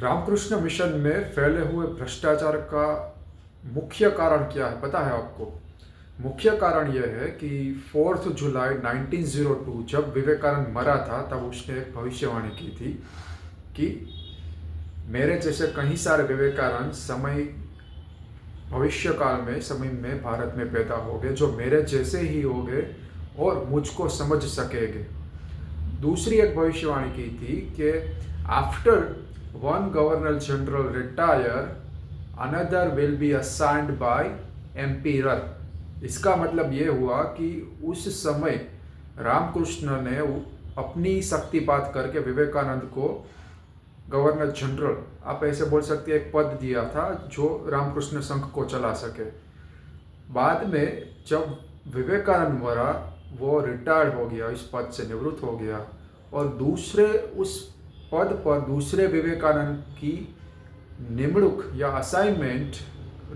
Ramakrishna mission में फैले हुए भ्रष्टाचार का मुख्य कारण क्या है पता है आपको? मुख्य कारण यह है कि 4 जुलाई 1902 जब विवेकानंद मरा था तब उसने एक भविष्यवाणी की थी कि मेरे जैसे कई सारे विवेकानंद भविष्य काल में समय में भारत में पैदा हो गए जो मेरे जैसे ही हो गए और मुझको समझ सकेंगे। दूसरी एक भविष्यवाणी की थी कि after one governor general retire another will be assigned by emperor. इसका मतलब ये हुआ कि उस समय रामकृष्ण ने अपनी शक्तिपात करके विवेकानंद को गवर्नर जनरल, आप ऐसे बोल सकते हैं, एक पद दिया था जो रामकृष्ण संघ को चला सके। बाद में जब विवेकानंद मरा वो रिटायर्ड हो गया, इस पद से निवृत्त हो गया और दूसरे उस पद पर दूसरे विवेकानंद की निमणूक या असाइनमेंट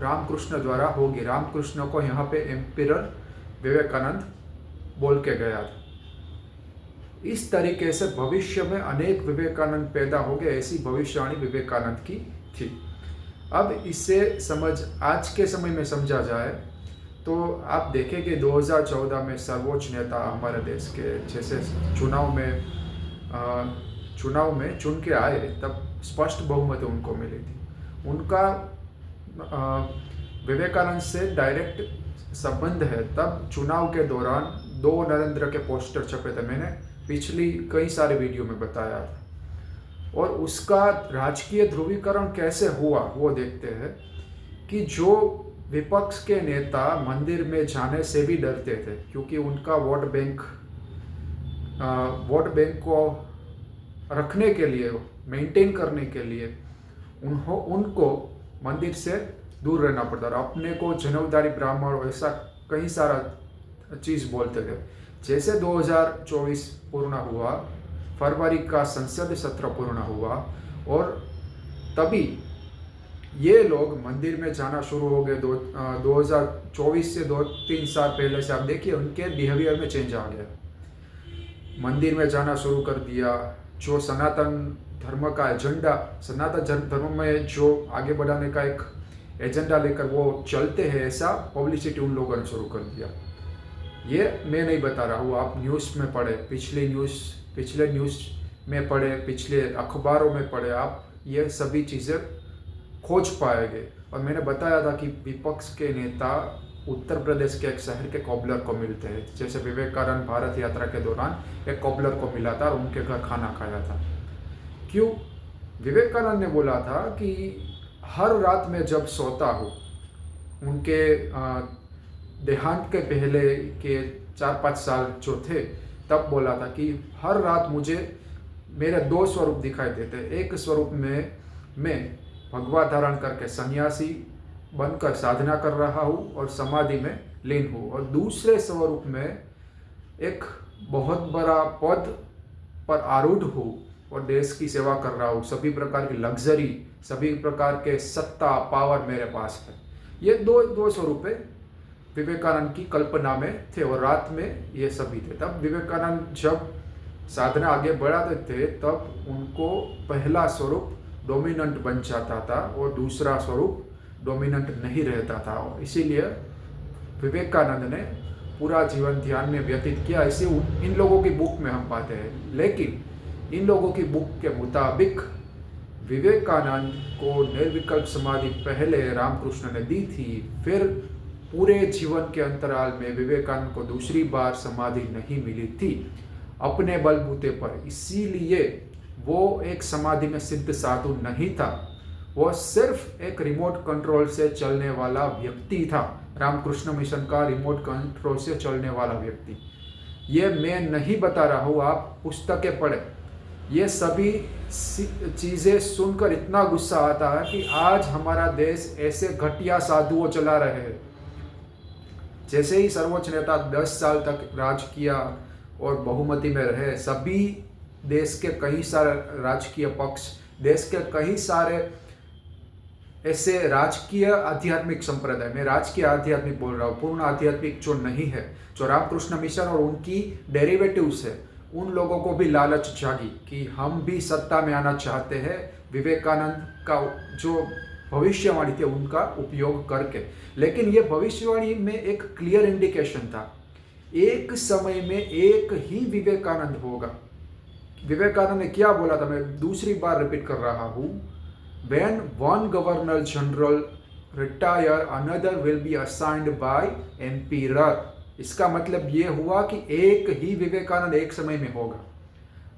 रामकृष्ण द्वारा होगी। रामकृष्ण को यहाँ पे एम्पिरर विवेकानंद बोल के गया था। इस तरीके से भविष्य में अनेक विवेकानंद पैदा हो गए, ऐसी भविष्यवाणी विवेकानंद की थी। अब इसे आज के समय में समझा जाए तो आप देखें कि 2014 में सर्वोच्च नेता हमारे देश के जैसे चुनाव में चुन के आए तब स्पष्ट बहुमत उनको मिली थी। उनका विवेकानंद से डायरेक्ट संबंध है। तब चुनाव के दौरान 2 नरेंद्र के पोस्टर छपे थे, मैंने पिछली कई सारे वीडियो में बताया था। और उसका राजकीय ध्रुवीकरण कैसे हुआ वो देखते हैं कि जो विपक्ष के नेता मंदिर में जाने से भी डरते थे क्योंकि उनका वोट बैंक को रखने के लिए, मेंटेन करने के लिए उनको मंदिर से दूर रहना पड़ता था। अपने को जनेऊधारी ब्राह्मण ऐसा कई सारा चीज़ बोलते थे। जैसे 2024 पूर्ण हुआ, फरवरी का संसद सत्र पूर्ण हुआ और तभी ये लोग मंदिर में जाना शुरू हो गए। 2024 से 2-3 साल पहले से आप देखिए उनके बिहेवियर में चेंज आ गया। मंदिर में जाना शुरू कर दिया। जो सनातन धर्म का एजेंडा, सनातन धर्म में जो आगे बढ़ाने का एक एजेंडा लेकर वो चलते हैं, ऐसा पब्लिसिटी उन लोगों ने शुरू कर दिया। ये मैं नहीं बता रहा हूँ, आप न्यूज़ में पढ़े, पिछले न्यूज़ में पढ़े, पिछले अखबारों में पढ़े, आप ये सभी चीज़ें खोज पाएंगे। और मैंने बताया था कि विपक्ष के नेता उत्तर प्रदेश के एक शहर के कॉबलर को मिलते हैं। जैसे विवेकानंद भारत यात्रा के दौरान एक कॉबलर को मिला था और उनके घर खाना खाया था। क्यों? विवेकानंद ने बोला था कि हर रात में जब सोता हूँ, उनके देहांत के पहले के 4-5 साल जो थे तब बोला था कि हर रात मुझे मेरे 2 स्वरूप दिखाई देते। एक स्वरूप में मैं भगवा धारण करके सन्यासी बनकर साधना कर रहा हूँ और समाधि में लीन हूँ, और दूसरे स्वरूप में एक बहुत बड़ा पद पर आरूढ़ हूँ और देश की सेवा कर रहा हूँ। सभी प्रकार की लग्जरी, सभी प्रकार के सत्ता, पावर मेरे पास है। ये दो स्वरूप विवेकानंद की कल्पना में थे और रात में ये सभी थे। तब विवेकानंद जब साधना आगे बढ़ाते थे तब उनको पहला स्वरूप डोमिनेंट बन जाता था और दूसरा स्वरूप डोमिनेंट नहीं रहता था। इसीलिए विवेकानंद ने पूरा जीवन ध्यान में व्यतीत किया, ऐसे इन लोगों की बुक में हम पाते हैं। लेकिन इन लोगों की बुक के मुताबिक विवेकानंद को निर्विकल्प समाधि पहले रामकृष्ण ने दी थी, फिर पूरे जीवन के अंतराल में विवेकानंद को दूसरी बार समाधि नहीं मिली थी अपने बलबूते पर। इसीलिए वो एक समाधि में सिद्ध साधु नहीं था, वो सिर्फ एक रिमोट कंट्रोल से चलने वाला व्यक्ति था। रामकृष्ण मिशन का रिमोट कंट्रोल से चलने वाला व्यक्ति। ये मैं नहीं बता रहा हूँ, आप पुस्तकें पढ़े। ये सभी चीज़ें सुनकर इतना गुस्सा आता है कि आज हमारा देश ऐसे घटिया साधुओं चला रहे हैं। जैसे ही सर्वोच्च नेता 10 साल तक राज किया और बहुमति में रहे, सभी देश के कई सारे राजकीय पक्ष, देश के कई सारे ऐसे राजकीय आध्यात्मिक संप्रदाय, मैं राजकीय आध्यात्मिक बोल रहा हूँ, पूर्ण आध्यात्मिक जो नहीं है, जो रामकृष्ण मिशन और उनकी डेरिवेटिव्स है, उन लोगों को भी लालच जागी कि हम भी सत्ता में आना चाहते हैं, विवेकानंद का जो भविष्यवाणी थी उनका उपयोग करके। लेकिन ये भविष्यवाणी में एक क्लियर इंडिकेशन था, एक समय में एक ही विवेकानंद होगा। विवेकानंद ने क्या बोला था, मैं दूसरी बार रिपीट कर रहा हूँ, when one governor general retire another will be assigned by emperor. इसका मतलब ये हुआ कि एक ही विवेकानंद एक समय में होगा।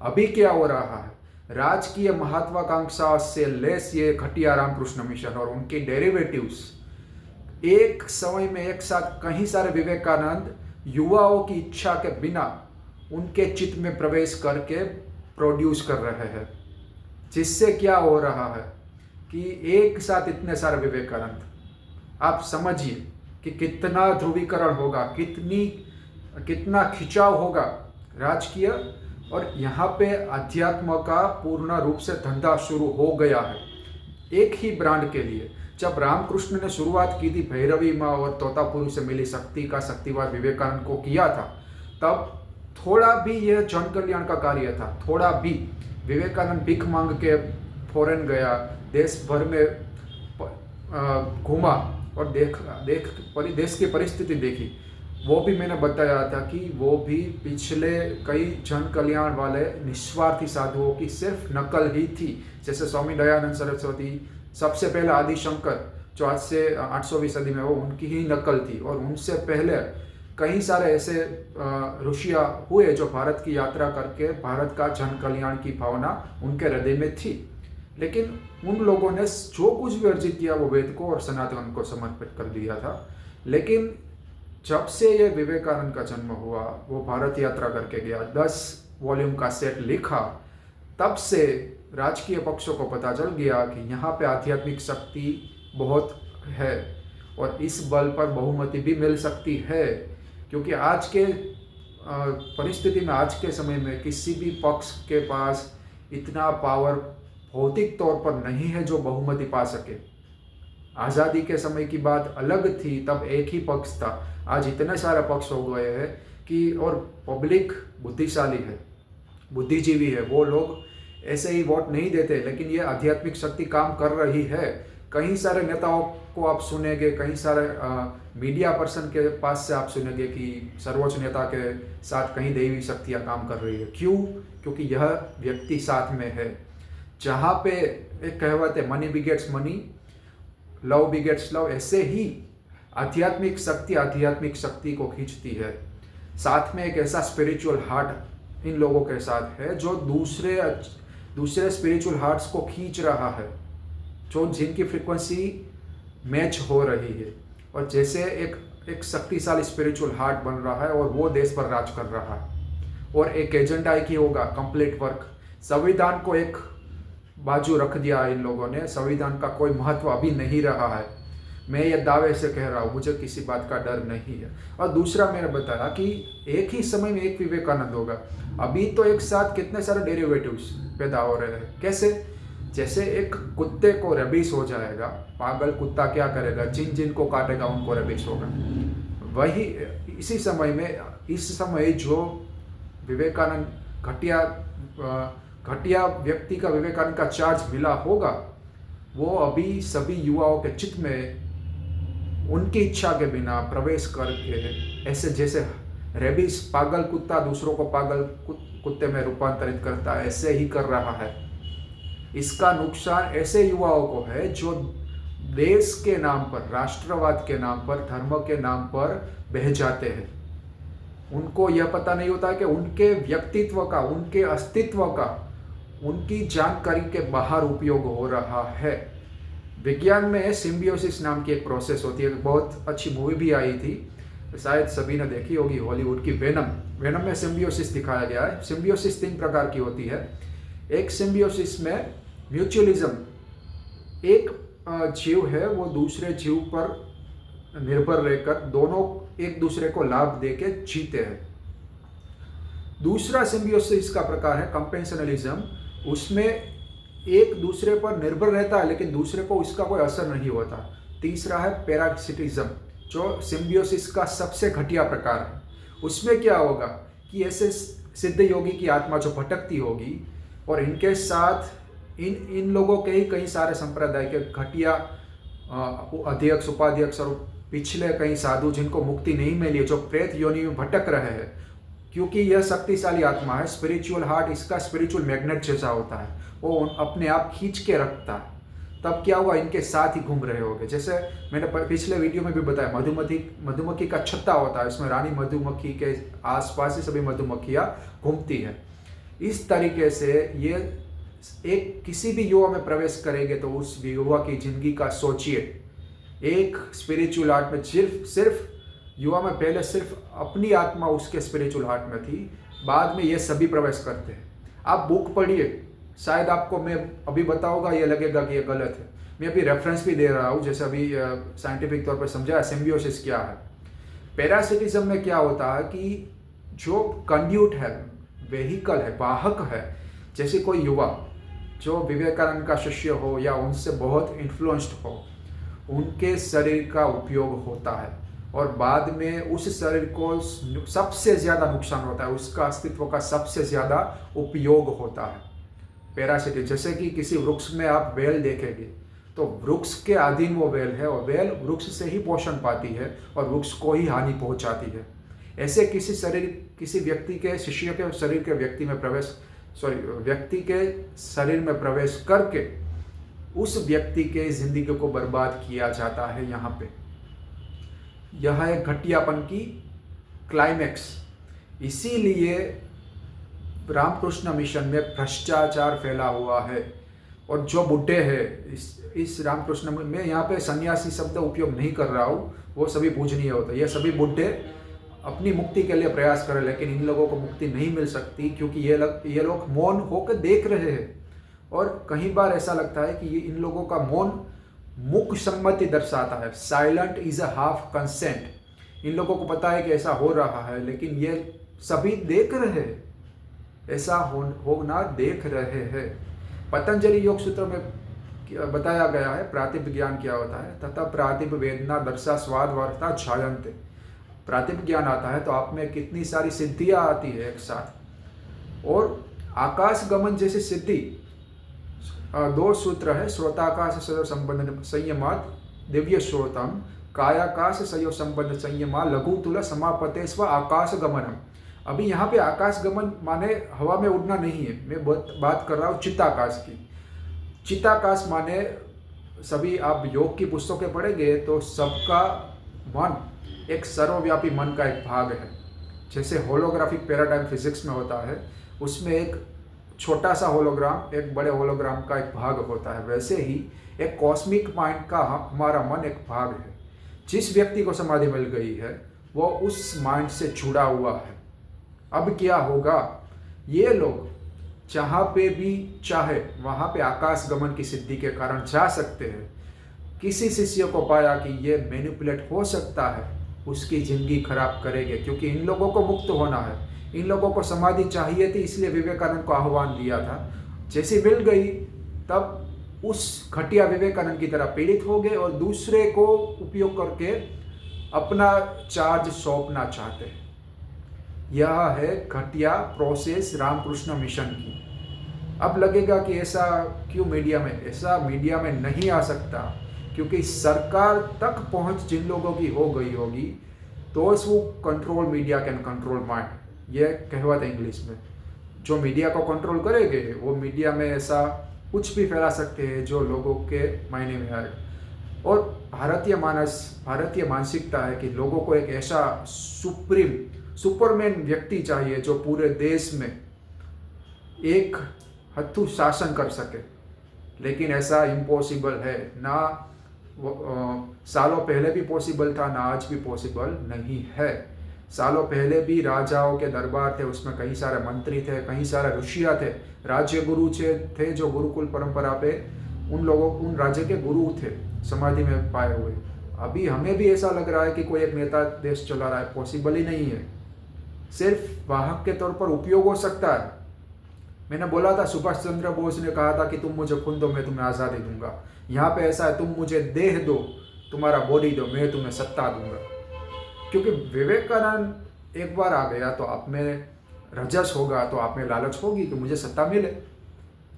अभी क्या हो रहा है, राजकीय महत्वाकांक्षा से लेस ये घटिया रामकृष्ण मिशन और उनके डेरिवेटिव्स, एक समय में एक साथ कई सारे विवेकानंद युवाओं की इच्छा के बिना उनके चित्त में प्रवेश करके प्रोड्यूस कर रहे हैं, जिससे क्या हो रहा है कि एक साथ इतने सारे विवेकानंद, आप समझिए कि कितना ध्रुवीकरण होगा, कितना खिंचाव होगा राजकीय, और यहाँ पे अध्यात्म का पूर्ण रूप से धंधा शुरू हो गया है एक ही ब्रांड के लिए। जब रामकृष्ण ने शुरुआत की थी भैरवी माँ और तोतापुरी से मिली शक्ति का शक्तिवाद विवेकानंद को किया था, तब थोड़ा भी यह जन कल्याण का कार्य था। थोड़ा भी विवेकानंद भीख मांग के फॉरेन गया, देश भर में घूमा और देश की परिस्थिति देखी। वो भी मैंने बताया था कि वो भी पिछले कई जन कल्याण वाले निस्वार्थी साधुओं की सिर्फ नकल ही थी। जैसे स्वामी दयानंद सरस्वती, सबसे पहले आदि शंकर जो आज से 800वीं सदी में, वो उनकी ही नकल थी। और उनसे पहले कई सारे ऐसे ऋषियाँ हुए जो भारत की यात्रा करके भारत का जन कल्याण की भावना उनके हृदय में थी। लेकिन उन लोगों ने जो कुछ भी अर्जित किया वो वेद को और सनातन को समर्पित कर दिया था। लेकिन जब से ये विवेकानंद का जन्म हुआ, वो भारत यात्रा करके गया, 10 वॉल्यूम का सेट लिखा, तब से राजकीय पक्षों को पता चल गया कि यहाँ पे आध्यात्मिक शक्ति बहुत है और इस बल पर बहुमति भी मिल सकती है। क्योंकि आज के परिस्थिति में, आज के समय में किसी भी पक्ष के पास इतना पावर भौतिक तौर पर नहीं है जो बहुमति पा सके। आज़ादी के समय की बात अलग थी, तब एक ही पक्ष था। आज इतने सारे पक्ष हो गए हैं कि, और पब्लिक बुद्धिशाली है, बुद्धिजीवी है, वो लोग ऐसे ही वोट नहीं देते। लेकिन ये आध्यात्मिक शक्ति काम कर रही है। कई सारे नेताओं को आप सुनेंगे, कई सारे मीडिया पर्सन के पास से आप सुनेंगे कि सर्वोच्च नेता के साथ कहीं दैवी शक्तियाँ काम कर रही है। क्यों? क्योंकि यह व्यक्ति साथ में है। जहाँ पे एक कहावत है, money begets money, love begets love, ऐसे ही आध्यात्मिक शक्ति को खींचती है। साथ में एक ऐसा स्पिरिचुअल हार्ट इन लोगों के साथ है जो दूसरे स्पिरिचुअल हार्ट्स को खींच रहा है, जो जिनकी फ्रीक्वेंसी मैच हो रही है। और जैसे एक शक्तिशाली स्पिरिचुअल हार्ट बन रहा है और वो देश पर राज कर रहा है। और एक एजेंडा एक ही होगा, कंप्लीट वर्क। संविधान को एक बाजू रख दिया इन लोगों ने, संविधान का कोई महत्व अभी नहीं रहा है। मैं ये दावे से कह रहा हूँ, मुझे किसी बात का डर नहीं है। और दूसरा मैंने बताया कि एक ही समय में एक विवेकानंद होगा। अभी तो एक साथ कितने सारे डेरिवेटिव्स पैदा हो रहे हैं। कैसे? जैसे एक कुत्ते को रेबीज हो जाएगा, पागल कुत्ता क्या करेगा, जिन को काटेगा उनको रेबीज होगा। वही इसी समय में, इस समय जो विवेकानंद घटिया व्यक्ति का विवेकानंद का चार्ज मिला होगा, वो अभी सभी युवाओं के चित्त में उनकी इच्छा के बिना प्रवेश करके, ऐसे जैसे रेबीज पागल कुत्ता दूसरों को पागल कुत्ते में रूपांतरित करता है, ऐसे ही कर रहा है। इसका नुकसान ऐसे युवाओं को है जो देश के नाम पर, राष्ट्रवाद के नाम पर, धर्म के नाम पर बह जाते हैं। उनको यह पता नहीं होता कि उनके व्यक्तित्व का, उनके अस्तित्व का, उनकी जानकारी के बाहर उपयोग हो रहा है। विज्ञान में सिम्बियोसिस नाम की एक प्रोसेस होती है। बहुत अच्छी मूवी भी आई थी, शायद सभी ने देखी होगी, हॉलीवुड की वेनम में सिम्बियोसिस दिखाया गया है। सिम्बियोसिस 3 प्रकार की होती है। एक सिम्बियोसिस में म्यूचुअलिज्म, एक जीव है वो दूसरे जीव पर निर्भर रहकर दोनों एक दूसरे को लाभ देके जीते हैं। दूसरा सिम्बियोसिस का प्रकार है कंपेंशनलिज्म, उसमें एक दूसरे पर निर्भर रहता है लेकिन दूसरे को उसका कोई असर नहीं होता। तीसरा है पैरासिटिज्म, जो सिम्बियोसिस का सबसे घटिया प्रकार है। उसमें क्या होगा कि ऐसे सिद्ध योगी की आत्मा जो भटकती होगी, और इनके साथ इन लोगों के ही कई सारे संप्रदाय के घटिया अध्यक्ष, उपाध्यक्ष और पिछले कई साधु जिनको मुक्ति नहीं मिली है, जो प्रेत योनि में भटक रहे हैं, क्योंकि यह शक्तिशाली आत्मा है। स्पिरिचुअल हार्ट इसका स्पिरिचुअल मैग्नेट जैसा होता है, वो अपने आप खींच के रखता है। तब क्या हुआ, इनके साथ ही घूम रहे होंगे। जैसे मैंने पिछले वीडियो में भी बताया, मधुमक्खी का छत्ता होता है, इसमें रानी मधुमक्खी के आसपास ही सभी मधुमक्खियाँ घूमती है। इस तरीके से ये एक किसी भी युवा में प्रवेश करेंगे तो उस युवा की जिंदगी का सोचिए। एक स्पिरिचुअल हार्ट में सिर्फ युवा में पहले सिर्फ अपनी आत्मा उसके स्पिरिचुअल हार्ट में थी, बाद में ये सभी प्रवेश करते हैं। आप बुक पढ़िए, शायद आपको मैं अभी बताऊंगा ये लगेगा कि ये गलत है। मैं अभी रेफरेंस भी दे रहा हूँ, जैसे अभी साइंटिफिक तौर पर समझा सिम्बियोसिस क्या है। पैरासिटिज्म में क्या होता है कि जो कंड्यूट है, वेहिकल है, वाहक है, जैसे कोई युवा जो विवेकानंद का शिष्य हो या उनसे बहुत इन्फ्लुएंस्ड हो, उनके शरीर का उपयोग होता है और बाद में उस शरीर को सबसे ज़्यादा नुकसान होता है, उसका अस्तित्व का सबसे ज़्यादा उपयोग होता है। पैरासिटिक, जैसे कि किसी वृक्ष में आप बेल देखेंगे तो वृक्ष के अधीन वो बेल है और बेल वृक्ष से ही पोषण पाती है और वृक्ष को ही हानि पहुंचाती है। ऐसे किसी व्यक्ति के शिष्य के शरीर के व्यक्ति के शरीर में प्रवेश करके उस व्यक्ति के जिंदगी को बर्बाद किया जाता है। यहाँ पे यह है घटियापन की क्लाइमैक्स। इसीलिए रामकृष्ण मिशन में भ्रष्टाचार फैला हुआ है। और जो बुड्ढे हैं इस रामकृष्ण में, यहाँ पे सन्यासी शब्द उपयोग नहीं कर रहा हूँ, वो सभी पूजनीय होता है। ये सभी बुड्ढे अपनी मुक्ति के लिए प्रयास करें, लेकिन इन लोगों को मुक्ति नहीं मिल सकती, क्योंकि ये लोग मौन होकर देख रहे हैं। और कई बार ऐसा लगता है कि ये इन लोगों का मौन मुख सम्मति दर्शाता है। Silent is a half consent. इन लोगों को पता है कि ऐसा हो रहा है, लेकिन ये सभी देख रहे हैं, ऐसा होना देख रहे हैं। पतंजलि योग सूत्र में बताया गया है प्रातिभ ज्ञान क्या होता है। तथा प्रातिभ वेदना दर्शा स्वाद वार्ता छायन्ते। प्रातिभ ज्ञान आता है तो आप में कितनी सारी सिद्धियां आती है एक साथ। और आकाश गमन जैसी सिद्धि, दो सूत्र है, श्रोताकाश सयो संबंध संयमात दिव्य श्रोतम, कायाकाश सयो संबंध संयमा लघु तुला समापते स्व आकाश गमनम। अभी यहाँ पे आकाश गमन माने हवा में उड़ना नहीं है, मैं बात कर रहा हूँ चित्ताकाश की। चित्ताकाश माने सभी आप योग की पुस्तकें पढ़ेंगे तो सबका मन एक सर्वव्यापी मन का एक भाग है। जैसे होलोग्राफिक पैराडाइम फिजिक्स में होता है, उसमें एक छोटा सा होलोग्राम एक बड़े होलोग्राम का एक भाग होता है, वैसे ही एक कॉस्मिक माइंड का हमारा मन एक भाग है। जिस व्यक्ति को समाधि मिल गई है वो उस माइंड से जुड़ा हुआ है। अब क्या होगा, ये लोग जहाँ पे भी चाहे वहाँ पे आकाश गमन की सिद्धि के कारण जा सकते हैं। किसी शिष्य को पाया कि ये मैनिपुलेट हो सकता है, उसकी ज़िंदगी खराब करेंगे, क्योंकि इन लोगों को मुक्त होना है। इन लोगों को समाधि चाहिए थी, इसलिए विवेकानंद को आह्वान दिया था। जैसे मिल गई तब उस घटिया विवेकानंद की तरह पीड़ित हो गए और दूसरे को उपयोग करके अपना चार्ज सौंपना चाहते हैं। यह है घटिया प्रोसेस रामकृष्ण मिशन की। अब लगेगा कि ऐसा क्यों मीडिया में नहीं आ सकता, क्योंकि सरकार तक पहुंच जिन लोगों की हो गई होगी तो वो control media can control mind, ये कहावत है इंग्लिश में। जो मीडिया को कंट्रोल करेंगे वो मीडिया में ऐसा कुछ भी फैला सकते हैं जो लोगों के मायने में आए। और भारतीय मानसिकता है कि लोगों को एक ऐसा सुपरमैन व्यक्ति चाहिए जो पूरे देश में एक हत्थू शासन कर सके, लेकिन ऐसा इम्पॉसिबल है ना। सालों पहले भी पॉसिबल था, ना आज भी पॉसिबल नहीं है। सालों पहले भी राजाओं के दरबार थे, उसमें कई सारे मंत्री थे, कई सारे ऋषियाँ थे, राज्य गुरु थे जो गुरुकुल परंपरा पे उन राज्य के गुरु थे समाधि में पाए हुए। अभी हमें भी ऐसा लग रहा है कि कोई एक नेता देश चला रहा है, पॉसिबल ही नहीं है। सिर्फ वाहक के तौर पर उपयोग हो सकता है। मैंने बोला था सुभाष चंद्र बोस ने कहा था कि तुम मुझे खून दो मैं तुम्हें आज़ादी दूंगा। यहाँ पे ऐसा है, तुम मुझे देह दो, तुम्हारा बॉडी दो, मैं तुम्हें सत्ता दूंगा। क्योंकि विवेकानंद एक बार आ गया तो आप में रजस होगा तो आप में लालच होगी कि मुझे सत्ता मिले,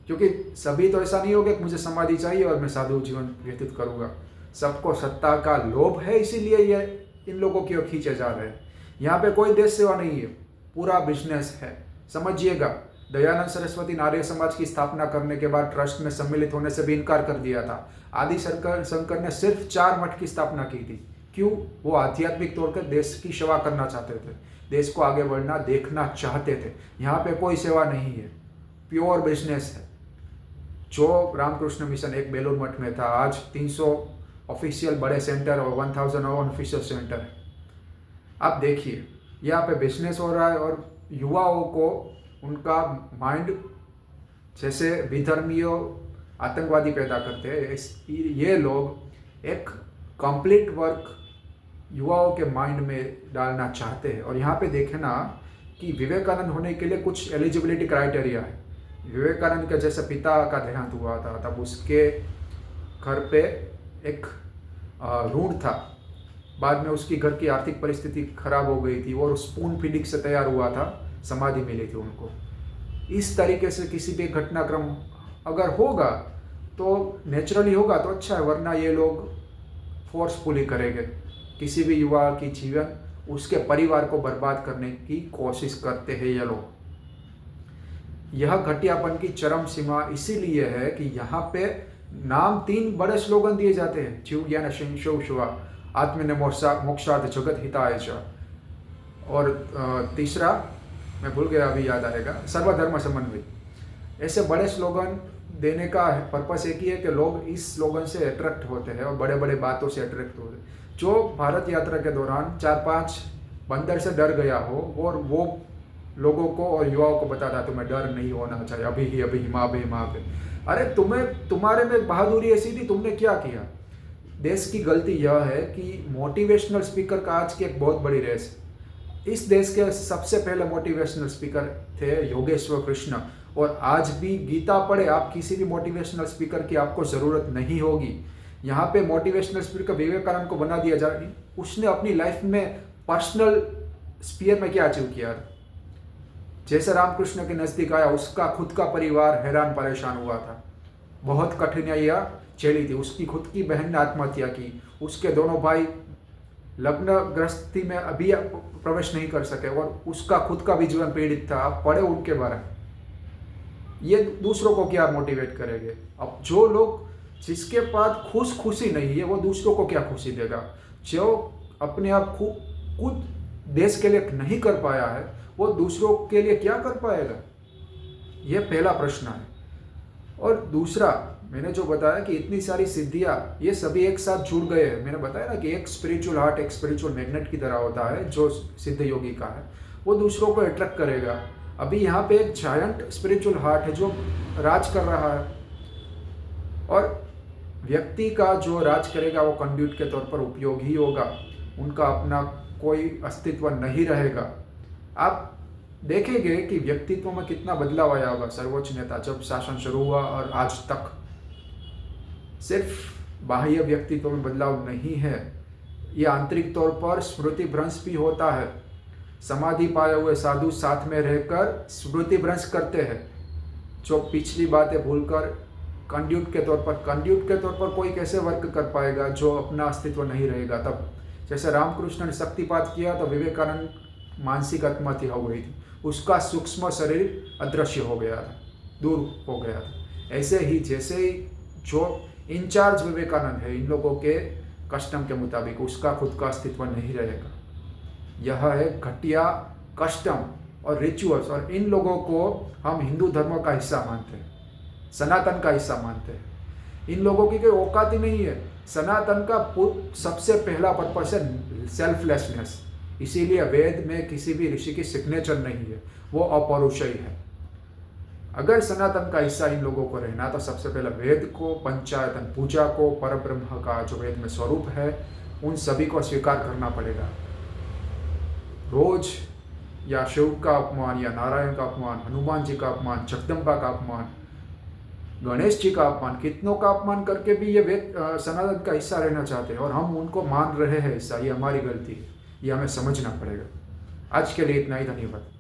क्योंकि सभी तो ऐसा नहीं होगा कि मुझे समाधि चाहिए और मैं साधु जीवन व्यतीत करूँगा। सबको सत्ता का लोभ है, इसीलिए ये इन लोगों की ओर खींचे जा रहे हैं। यहाँ पे कोई देश सेवा नहीं है, पूरा बिजनेस है, समझिएगा। दयानंद सरस्वती नार्य समाज की स्थापना करने के बाद ट्रस्ट में सम्मिलित होने से भी इनकार कर दिया था। आदि शंकर ने सिर्फ 4 मठ की स्थापना की थी। क्यों? वो आध्यात्मिक तौर पर देश की सेवा करना चाहते थे, देश को आगे बढ़ना देखना चाहते थे। यहाँ पे कोई सेवा नहीं है, प्योर बिजनेस है। जो रामकृष्ण मिशन एक बेलूर मठ में था, आज 300 ऑफिशियल बड़े सेंटर और 1000 अनऑफिशियल सेंटर है। आप देखिए, यहाँ पे बिजनेस हो रहा है और युवाओं को उनका माइंड जैसे विधर्मियों आतंकवादी पैदा करते हैं, ये लोग एक कंप्लीट वर्क युवाओं के माइंड में डालना चाहते हैं। और यहाँ पे देखना कि विवेकानंद होने के लिए कुछ एलिजिबिलिटी क्राइटेरिया है। विवेकानंद का जैसे पिता का देहांत हुआ था, तब उसके घर पे एक ऋण था, बाद में उसकी घर की आर्थिक परिस्थिति खराब हो गई थी और स्पून फीडिंग से तैयार हुआ था, समाधि मिली थी उनको। इस तरीके से किसी भी घटनाक्रम अगर होगा तो नेचुरली होगा तो अच्छा है, वरना ये लोग फोर्सफुली करेंगे। किसी भी युवा की जीवन, उसके परिवार को बर्बाद करने की कोशिश करते हैं ये लोग। यह घटियापन की चरम सीमा इसीलिए है कि यहाँ पे नाम 3 बड़े स्लोगन दिए जाते हैं, जीव ज्ञान शिव शिवा, आत्मने मोक्षार्थ जगत हिताय च, और तीसरा मैं भूल गया, अभी याद आएगा, सर्वधर्म समन्वय। ऐसे बड़े स्लोगन देने का पर्पस एक ही है कि लोग इस स्लोगन से अट्रैक्ट होते हैं और बड़े बड़े बातों से अट्रैक्ट होते हैं। जो भारत यात्रा के दौरान 4-5 बंदर से डर गया हो और वो लोगों को और युवाओं को बताता तुम्हें डर नहीं होना चाहिए, अभी ही माँ बे। अरे तुम्हारे में बहादुरी ऐसी थी, तुमने क्या किया? देश की गलती यह है कि मोटिवेशनल स्पीकर का आज की एक बहुत बड़ी रेस है। इस देश के सबसे पहले मोटिवेशनल स्पीकर थे योगेश्वर कृष्ण, और आज भी गीता पढ़े आप, किसी भी मोटिवेशनल स्पीकर की आपको ज़रूरत नहीं होगी। यहाँ पे मोटिवेशनल स्पीकर विवेकानंद को बना दिया जाए, उसने अपनी लाइफ में पर्सनल स्पीयर में क्या अचीव किया? जैसे रामकृष्ण के नज़दीक आया, उसका खुद का परिवार हैरान परेशान हुआ था, बहुत कठिनाइयाँ झेली थी। उसकी खुद की बहन ने आत्महत्या की, उसके दोनों भाई लग्न ग्रस्ती में अभी प्रवेश नहीं कर सके और उसका खुद का भी जीवन पीड़ित था। आप पढ़े उनके बारे में, ये दूसरों को क्या मोटिवेट करेंगे? अब जो लोग, जिसके पास खुशी नहीं है, वो दूसरों को क्या खुशी देगा? जो अपने आप खुद देश के लिए नहीं कर पाया है, वो दूसरों के लिए क्या कर पाएगा? ये पहला प्रश्न है। और दूसरा, मैंने जो बताया कि इतनी सारी सिद्धियाँ, ये सभी एक साथ जुड़ गए हैं। मैंने बताया ना कि एक स्पिरिचुअल हार्ट एक स्पिरिचुअल मैग्नेट की तरह होता है, जो सिद्ध योगी का है वो दूसरों को अट्रैक्ट करेगा। अभी यहाँ पे एक जायंट स्पिरिचुअल हार्ट है जो राज कर रहा है, और व्यक्ति का जो राज करेगा वो कंड्यूट के तौर पर उपयोगी होगा, उनका अपना कोई अस्तित्व नहीं रहेगा। आप देखेंगे कि व्यक्तित्व में कितना बदलाव आया होगा। सर्वोच्च नेता जब शासन शुरू हुआ और आज तक, सिर्फ बाह्य व्यक्तित्व में बदलाव नहीं है, ये आंतरिक तौर पर स्मृति भ्रंश भी होता है। समाधि पाए हुए साधु साथ में रहकर स्मृति भ्रंश करते हैं, जो पिछली बातें भूलकर कंड्यूट के तौर पर कोई कैसे वर्क कर पाएगा जो अपना अस्तित्व नहीं रहेगा? तब जैसे रामकृष्ण ने शक्तिपात किया तो विवेकानंद मानसिक आत्महत्या हो गई थी, उसका सूक्ष्म शरीर अदृश्य हो गया था, दूर हो गया था। ऐसे ही जैसे ही जो इंचार्ज विवेकानंद है, इन लोगों के कस्टम के मुताबिक उसका खुद का अस्तित्व नहीं रहेगा। यह है घटिया कस्टम और रिचुअल्स, और इन लोगों को हम हिंदू धर्म का हिस्सा मानते हैं, सनातन का हिस्सा मानते हैं। इन लोगों की कोई औकात ही नहीं है। सनातन का सबसे पहला पर्पस है सेल्फलेसनेस, इसीलिए वेद में किसी भी ऋषि की सिग्नेचर नहीं है, वो अपौरुषेय है। अगर सनातन का हिस्सा इन लोगों को रहना तो सबसे पहले वेद को, पंचायतन पूजा को, परब्रह्म का जो वेद में स्वरूप है, उन सभी को स्वीकार करना पड़ेगा। रोज या शिव का अपमान या नारायण का अपमान, हनुमान जी का अपमान, जगदम्बा का अपमान, गणेश जी का अपमान, कितनों का अपमान करके भी ये वेद सनातन का हिस्सा रहना चाहते हैं और हम उनको मान रहे हैं हिस्सा। ये हमारी गलती है, ये हमें समझना पड़ेगा। आज के लिए इतना ही, धन्यवाद।